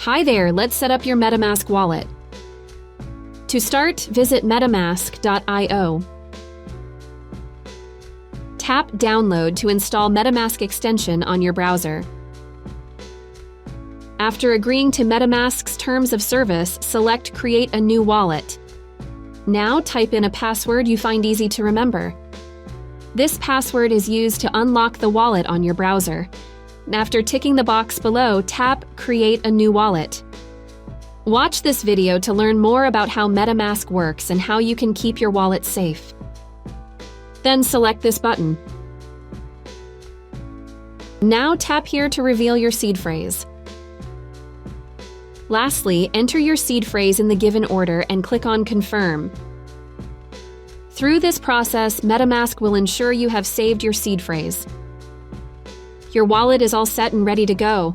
Hi there, let's set up your MetaMask wallet. To start, visit MetaMask.io. Tap Download to install MetaMask extension on your browser. After agreeing to MetaMask's terms of service, select Create a new wallet. Now type in a password you find easy to remember. This password is used to unlock the wallet on your browser. After ticking the box below, tap Create a new wallet. Watch this video to learn more about how MetaMask works and how you can keep your wallet safe. Then select this button. Now tap here to reveal your seed phrase. Lastly, enter your seed phrase in the given order and click on Confirm. Through this process, MetaMask will ensure you have saved your seed phrase. Your wallet is all set and ready to go.